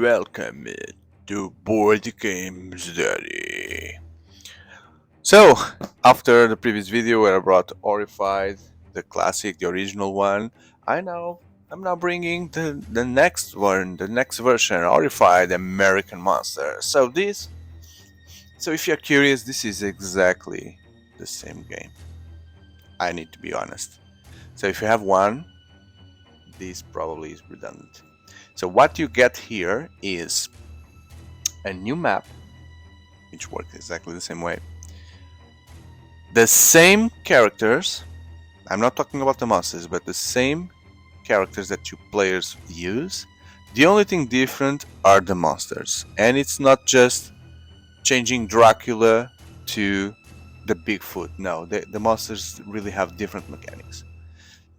Welcome to Board Games Daddy. So, after the previous video where I brought Horrified, the classic, the original one, I'm now bringing the next one, the next version, Horrified American Monster. So if you're curious, this is exactly the same game. I need to be honest. So if you have one, this probably is redundant. So what you get here is a new map, which works exactly the same way. The same characters, I'm not talking about the monsters, but the same characters that you players use. The only thing different are the monsters. And it's not just changing Dracula to the Bigfoot. No, the monsters really have different mechanics.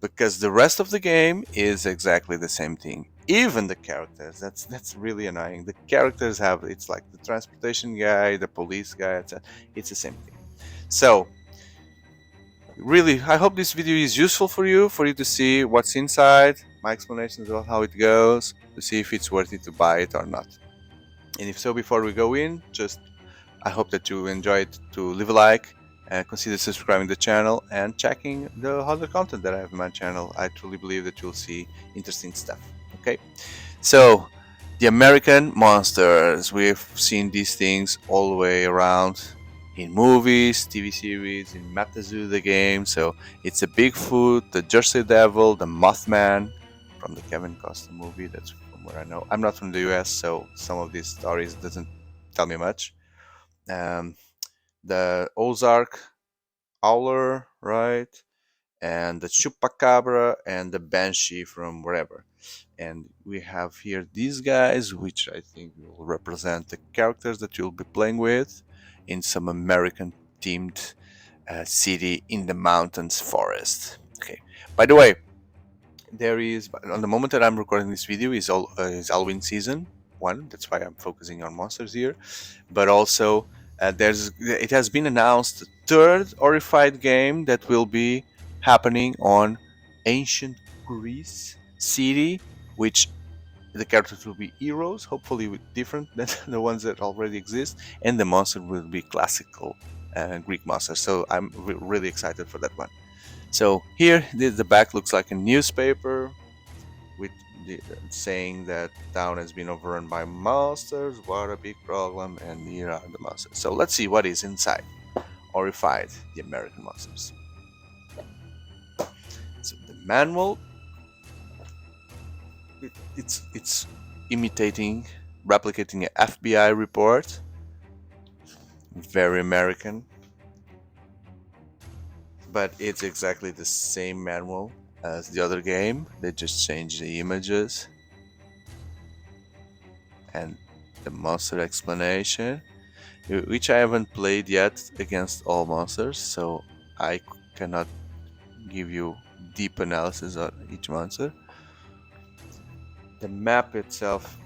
Because the rest of the game is exactly the same thing. Even the characters, that's really annoying. The characters have, it's like the transportation guy, the police guy, it's the same thing. So really, I hope this video is useful for you to see what's inside, my explanations about how it goes, to see if it's worth it to buy it or not. And if so, before we go in, I hope that you enjoyed, to leave a like, and consider subscribing to the channel and checking the other content that I have on my channel. I truly believe that you'll see interesting stuff. Okay, so the American monsters, we've seen these things all the way around in movies, TV series, in Matazoo the game. So it's a Bigfoot, the Jersey Devil, the Mothman from the Kevin Costner movie. That's from where I know. I'm not from the US, so some of these stories doesn't tell me much. The Ozark Howler, right? And the Chupacabra and the Banshee from wherever. And we have here these guys, which I think will represent the characters that you'll be playing with in some American themed city in the mountains forest. Okay. By the way, there is, on the moment that I'm recording this video, is Halloween season 1. That's why I'm focusing on monsters here. But also, it has been announced the third Horrified game that will be happening on ancient Greece city, which the characters will be heroes, hopefully different than the ones that already exist, and the monster will be classical Greek monsters. So I'm really excited for that one. So here, the back looks like a newspaper with saying that town has been overrun by monsters. What a big problem! And here are the monsters. So let's see what is inside. Horrified, the American monsters. So the manual, it's imitating, replicating an FBI report. Very American, but it's exactly the same manual as the other game. They just changed the images and the monster explanation, which I haven't played yet against all monsters, so I cannot give you deep analysis on each monster. The map itself,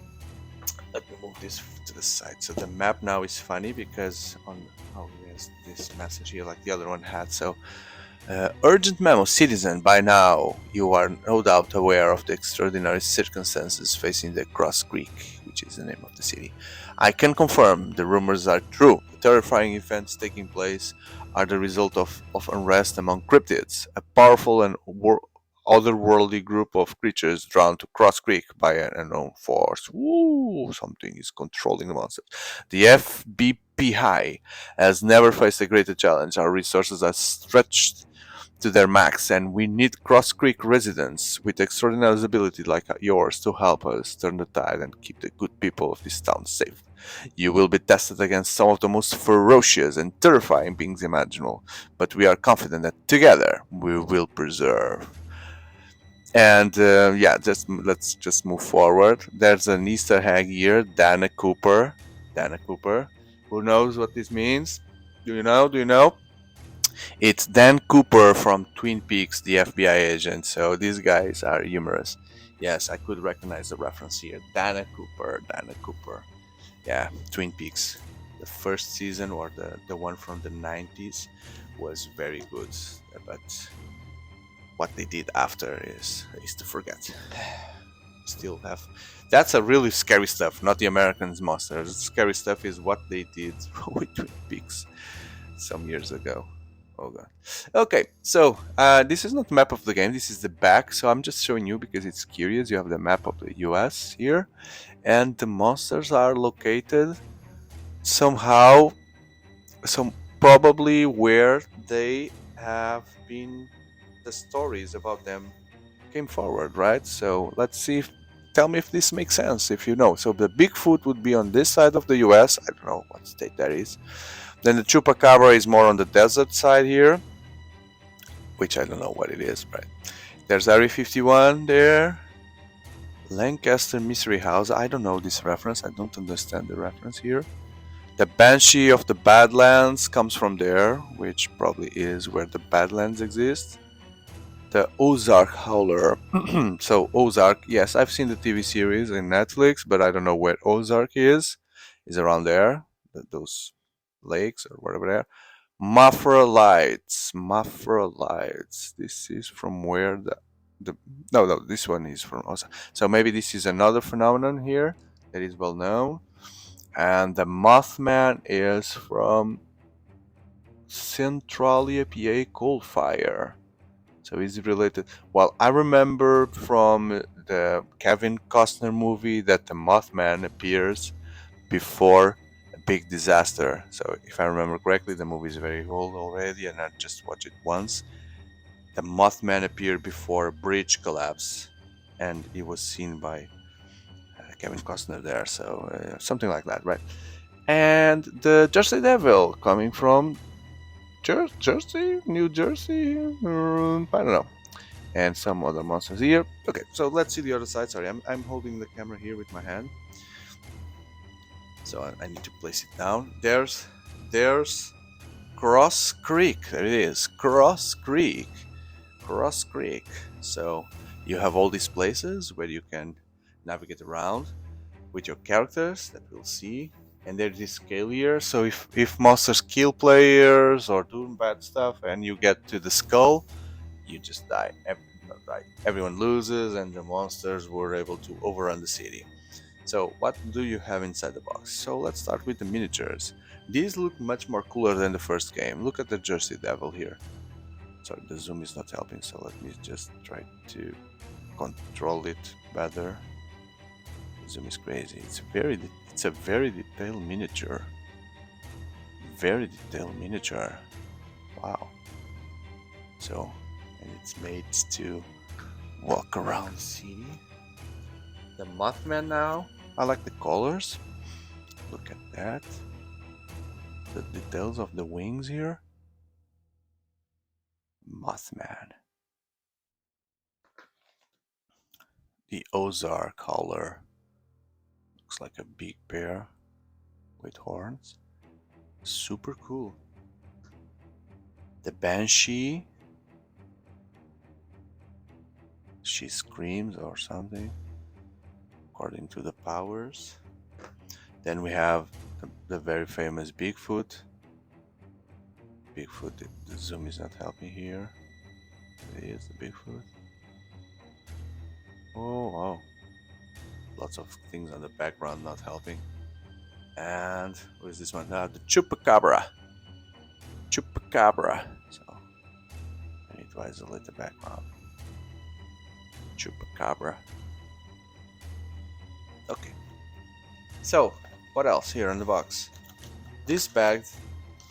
let me move this to the side. So the map now is funny because yes, this message here like the other one had. So urgent memo, citizen, by now you are no doubt aware of the extraordinary circumstances facing the Cross Creek, which is the name of the city. I can confirm the rumors are true. The terrifying events taking place are the result of unrest among cryptids, a powerful and otherworldly group of creatures drawn to Cross Creek by an unknown force. Ooh, something is controlling the monsters. The FBI has never faced a greater challenge. Our resources are stretched to their max, and we need Cross Creek residents with extraordinary ability like yours to help us turn the tide and keep the good people of this town safe. You will be tested against some of the most ferocious and terrifying beings imaginable, but we are confident that together we will preserve. And yeah, let's just move forward. There's an Easter egg here, Dana Cooper. Dana Cooper. Who knows what this means? Do you know? Do you know? It's Dan Cooper from Twin Peaks, the FBI agent. So these guys are humorous. Yes, I could recognize the reference here. Dana Cooper, Dana Cooper. Yeah, Twin Peaks. The first season, or the one from the 90s, was very good. But what they did after is to forget. still have. That's a really scary stuff, not the Americans monsters. The scary stuff is what they did with Twin Peaks some years ago. Oh god. Okay, so this is not the map of the game. This is the back. So I'm just showing you because it's curious. You have the map of the U.S. here, and the monsters are located somehow, some probably where they have been. The stories about them came forward, right? So let's see. Tell me if this makes sense. If you know. So the Bigfoot would be on this side of the U.S. I don't know what state that is. Then the Chupacabra is more on the desert side here, which I don't know what it is, right? There's Area 51 there. Lancaster Mystery House. I don't know this reference. I don't understand the reference here. The Banshee of the Badlands comes from there, which probably is where the Badlands exist. The Ozark Howler. So Ozark, yes, I've seen the TV series in Netflix, but I don't know where Ozark is. Is around there, those lakes or whatever there. Lights. This is from where the no, this one is from Ozark. So maybe this is another phenomenon here that is well known. And the Mothman is from Centralia, PA coal fire. So is it related? Well, I remember from the Kevin Costner movie that the Mothman appears before a big disaster. So if I remember correctly, the movie is very old already and I just watched it once. The Mothman appeared before a bridge collapse and it was seen by Kevin Costner there. So something like that, right? And the Jersey Devil coming from Jersey, New Jersey, I don't know, and some other monsters here. Okay, so let's see the other side. Sorry, I'm holding the camera here with my hand, so I need to place it down. There's Cross Creek. There it is, Cross Creek. So you have all these places where you can navigate around with your characters that we'll see. And there's this scale here, so if monsters kill players or do bad stuff and you get to the skull, you just die. Not die. Everyone loses and the monsters were able to overrun the city. So what do you have inside the box? So let's start with the miniatures. These look much more cooler than the first game. Look at the Jersey Devil here. Sorry, the zoom is not helping, so let me just try to control it better. The zoom is crazy. It's a very detailed miniature. Wow. So, and it's made to walk around the city. The Mothman now. I like the colors. Look at that. The details of the wings here. Mothman. The Ozark Howler. Looks like a big bear with horns. Super cool. The Banshee. She screams or something, according to the powers. Then we have the very famous Bigfoot. The zoom is not helping here. It is the Bigfoot. Oh wow. Lots of things on the background not helping. And what is this one? The Chupacabra. So I need to isolate the background. Chupacabra. Okay. So what else here in the box? This bag,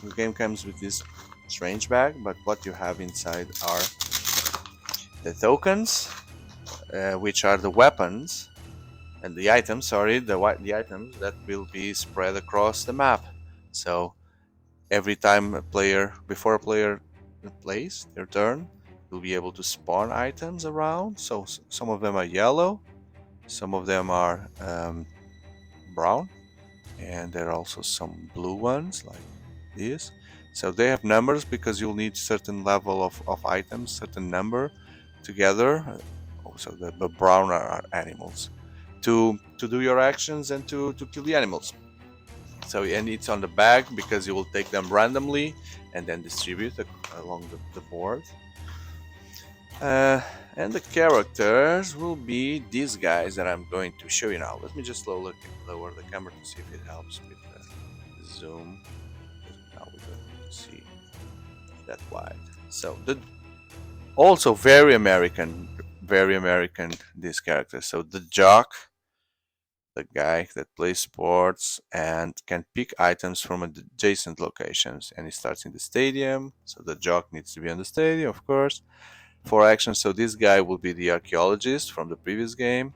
the game comes with this strange bag, but what you have inside are the tokens, which are the weapons and the items. Sorry, the items that will be spread across the map. So every time before a player plays their turn, you'll be able to spawn items around. So some of them are yellow, some of them are brown, and there are also some blue ones like this. So they have numbers because you'll need certain level of items, certain number together. So the brown are animals to do your actions and to kill the animals. So, and it's on the bag because you will take them randomly and then distribute along the board. And the characters will be these guys that I'm going to show you now. Let me just lower the camera to see if it helps with the zoom. Now we don't need to see that wide. So also very American, these characters. So the jock, the guy that plays sports and can pick items from adjacent locations, and he starts in the stadium. So the jock needs to be on the stadium, of course, for action. So this guy will be the archaeologist from the previous game,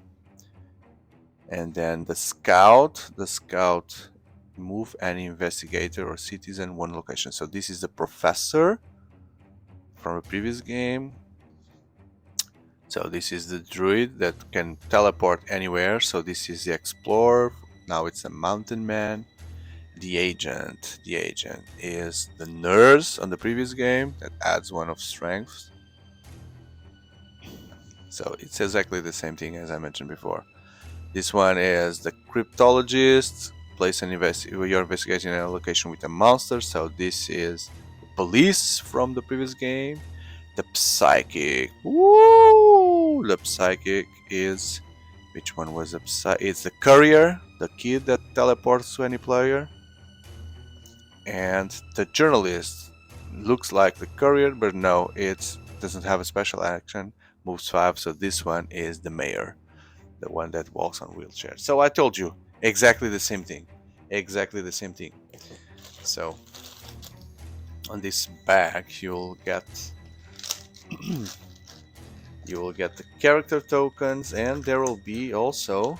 and then the scout. The scout move any investigator or citizen one location. So this is the professor from a previous game. So this is the druid that can teleport anywhere. So this is the explorer. Now it's a mountain man. The agent is the nurse on the previous game that adds one of strength. So it's exactly the same thing as I mentioned before. This one is the cryptologist. Place you're investigating a location with a monster. So this is the police from the previous game. The psychic. Woo! The psychic is, which one was the psychic? It's the courier, the kid that teleports to any player. And the journalist looks like the courier, but no, it doesn't have a special action. Moves 5. So this one is the mayor, the one that walks on wheelchair. So I told you exactly the same thing. Exactly the same thing. So on this bag you'll get the character tokens, and there will be also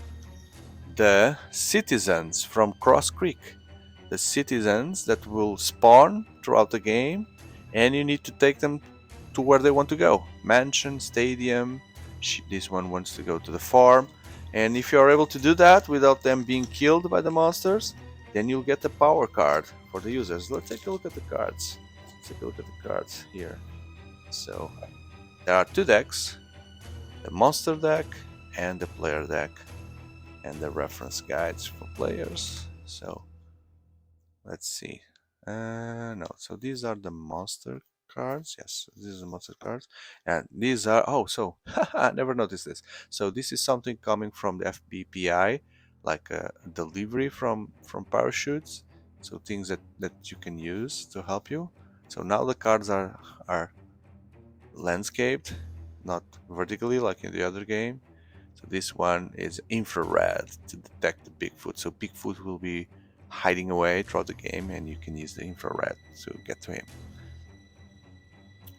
the citizens from Cross Creek. The citizens that will spawn throughout the game, and you need to take them to where they want to go. Mansion, stadium. This one wants to go to the farm. And if you are able to do that without them being killed by the monsters, then you'll get the power card for the users. Let's take a look at the cards. Let's take a look at the cards here. So there are 2 decks, the monster deck and the player deck, and the reference guides for players. So let's see. No, so these are the monster cards. Yes, these are the monster cards, and these are I never noticed this. So this is something coming from the FBPI, like a delivery from parachutes. So things that you can use to help you. So now the cards are landscaped, not vertically like in the other game. So this one is infrared to detect the Bigfoot. So Bigfoot will be hiding away throughout the game, and you can use the infrared to get to him.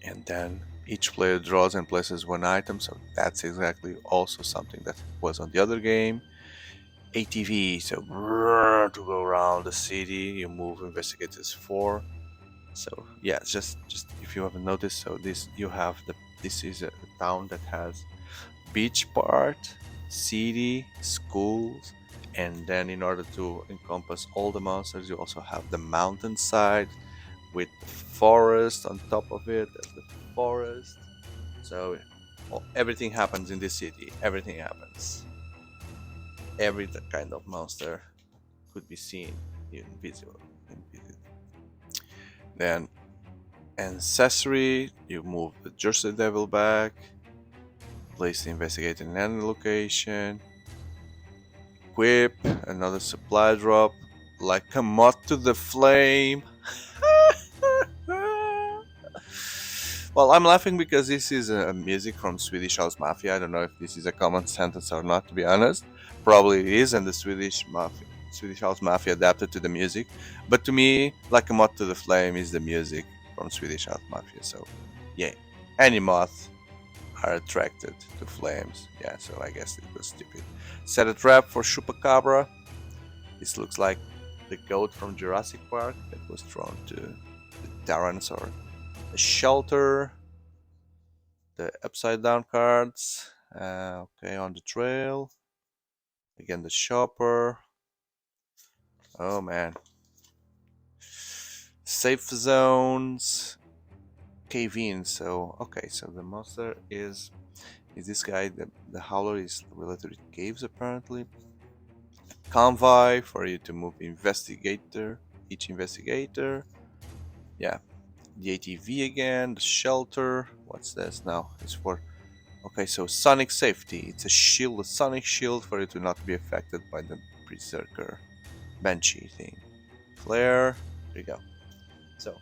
And then each player draws and places 1 item, so that's exactly also something that was on the other game. ATV, so to go around the city, you move investigators 4. So yeah, just if you haven't noticed, so this is a town that has beach part, city, schools, and then in order to encompass all the monsters, you also have the mountainside with the forest on top of it. That's the forest. So everything happens in this city. Everything happens. Every kind of monster could be seen in visual. Then ancestry, you move the Jersey Devil back, place the investigator in any location, equip another supply drop, like a moth to the flame. Well, I'm laughing because this is a music from Swedish House Mafia. I don't know if this is a common sentence or not, to be honest. Probably it is, and the Swedish House Mafia adapted to the music. But to me, like a moth to the flame is the music from Swedish House Mafia. So, yeah, any moth are attracted to flames. Yeah, so I guess it was stupid. Set a trap for Chupacabra. This looks like the goat from Jurassic Park that was thrown to the Tyrannosaur. The shelter, the upside down cards, okay, on the trail, again the shopper, oh man, safe zones, cave in. So okay, so the monster is this guy, the howler is related to caves apparently. Convoy for you to move each investigator, yeah. The ATV again, the shelter. What's this now? It's for Okay, so sonic safety. It's a shield, a sonic shield for you to not be affected by the berserker Banshee thing. Flare. There you go. So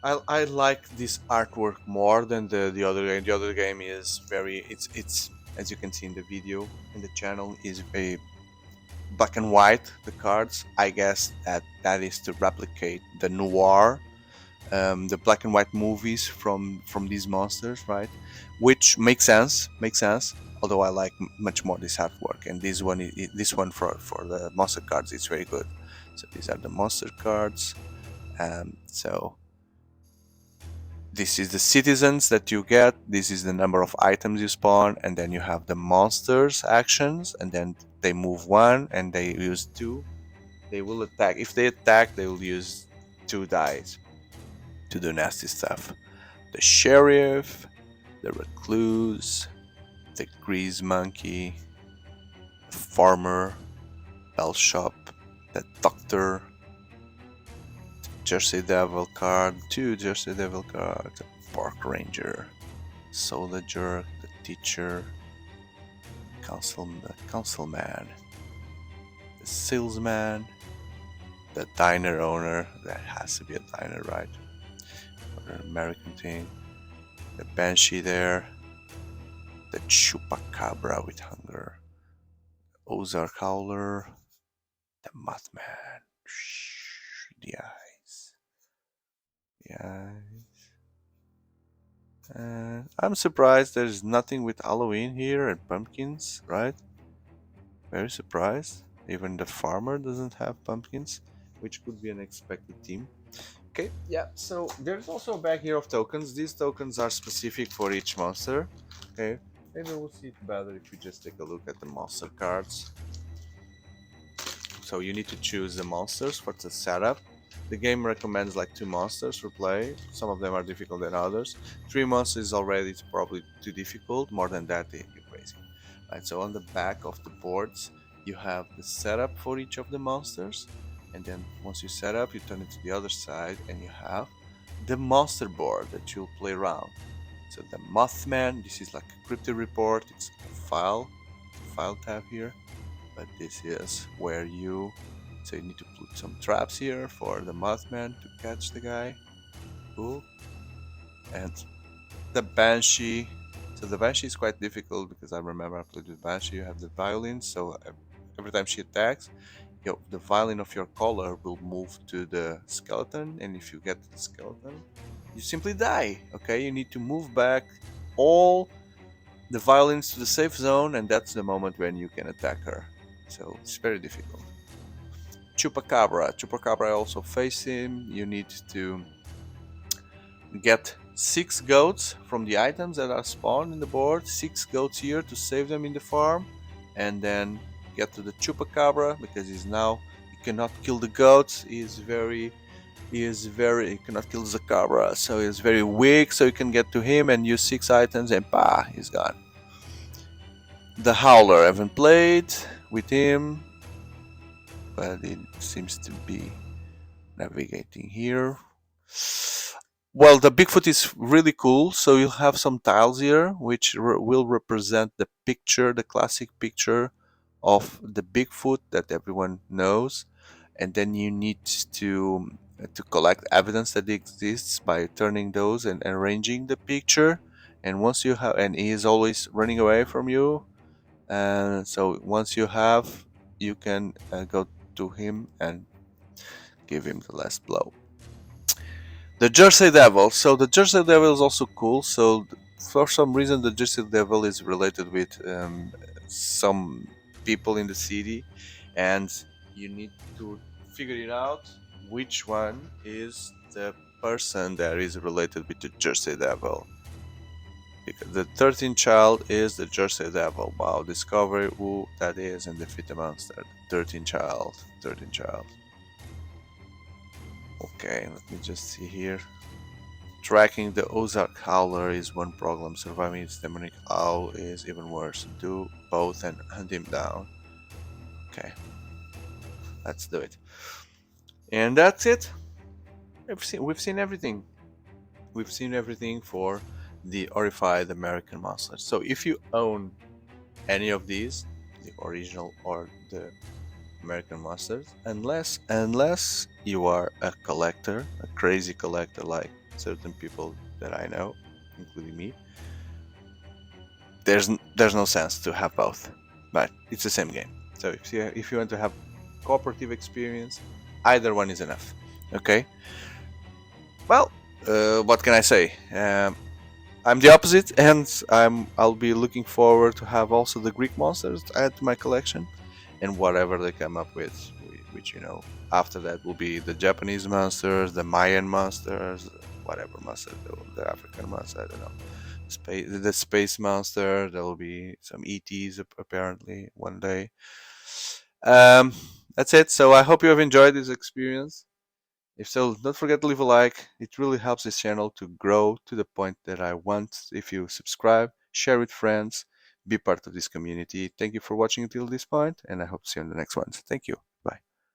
I like this artwork more than the other game. The other game is very it's as you can see in the video in the channel is a black and white. The cards, I guess that is to replicate the noir, the black and white movies from these monsters, right? Which makes sense, makes sense. Although I like much more this artwork, and this one for the monster cards is very good. So these are the monster cards. So this is the citizens that you get, this is the number of items you spawn, and then you have the monsters actions, and then they move one and they use two. They will attack. If they attack, they will use 2 dice to do nasty stuff. The sheriff, the recluse, the grease monkey, the farmer, bell shop, the doctor, Jersey Devil card, 2 Jersey Devil cards, Park Ranger, Soda Jerk, the teacher, the councilman, the salesman, the diner owner, that has to be a diner, right? For an American thing. The Banshee there, the Chupacabra with hunger, Ozark Howler, the Mothman, the eyes, the eyes. I'm surprised there's nothing with Halloween here and pumpkins, right? Very surprised. Even the farmer doesn't have pumpkins, which could be an expected theme. Okay, yeah, so there's also a bag here of tokens. These tokens are specific for each monster. Okay, maybe we'll see it better if you just take a look at the monster cards. So you need to choose the monsters for the setup. The game recommends like 2 monsters for play. Some of them are difficult than others. 3 monsters is already probably too difficult. More than that, you're crazy. Right, so on the back of the boards, you have the setup for each of the monsters. And then once you set up, you turn it to the other side and you have the monster board that you'll play around. So the Mothman, this is like a cryptid report. It's a file tab here. But this is where you need to put some traps here for the Mothman to catch the guy. Cool. And the Banshee. So the Banshee is quite difficult because I remember I played with Banshee. You have the violin, so every time she attacks, the violin of your collar will move to the skeleton, and if you get to the skeleton, you simply die. Okay, you need to move back all the violins to the safe zone, and that's the moment when you can attack her. So it's very difficult. Chupacabra also face him. You need to get 6 goats from the items that are spawned in the board. 6 goats here to save them in the farm, and then get to the Chupacabra because he's now you cannot kill the goats. He cannot kill the cabra, so he's very weak. So you can get to him and use 6 items, and he's gone. The Howler, I haven't played with him, but it seems to be navigating here. Well, the Bigfoot is really cool. So you'll have some tiles here which will represent the picture, the classic picture of the Bigfoot that everyone knows, and then you need to collect evidence that it exists by turning those and arranging the picture. And once you have, and he is always running away from you, and so once you have, you can go to him and give him the last blow. The Jersey Devil. So the Jersey Devil is also cool. So for some reason, the Jersey Devil is related with some people in the city, and you need to figure it out which one is the person that is related with the Jersey Devil. Because the 13th child is the Jersey Devil. Wow, discover who that is and defeat the monster. 13th child. 13th child. Okay, let me just see here. Tracking the Ozark Howler is one problem. Surviving its demonic owl is even worse. Do both and hunt him down. Okay, let's do it. And that's it. We've seen everything. We've seen everything for the Horrified American Monsters. So if you own any of these, the original or the American Monsters, unless you are a collector, a crazy collector like certain people that I know, including me, there's no sense to have both. But it's the same game. So if you want to have cooperative experience, either one is enough. Okay. Well, what can I say? I'm the opposite, and I'll be looking forward to have also the Greek monsters add to my collection, and whatever they come up with, which after that will be the Japanese monsters, the Mayan monsters, whatever monster, the African monster, I don't know, the space monster. There will be some ETs apparently one day. Um, that's it. So I hope you have enjoyed this experience. If so, don't forget to leave a like. It really helps this channel to grow to the point that I want. If you subscribe, share with friends, be part of this community. Thank you for watching until this point, and I hope to see you in the next ones. Thank you.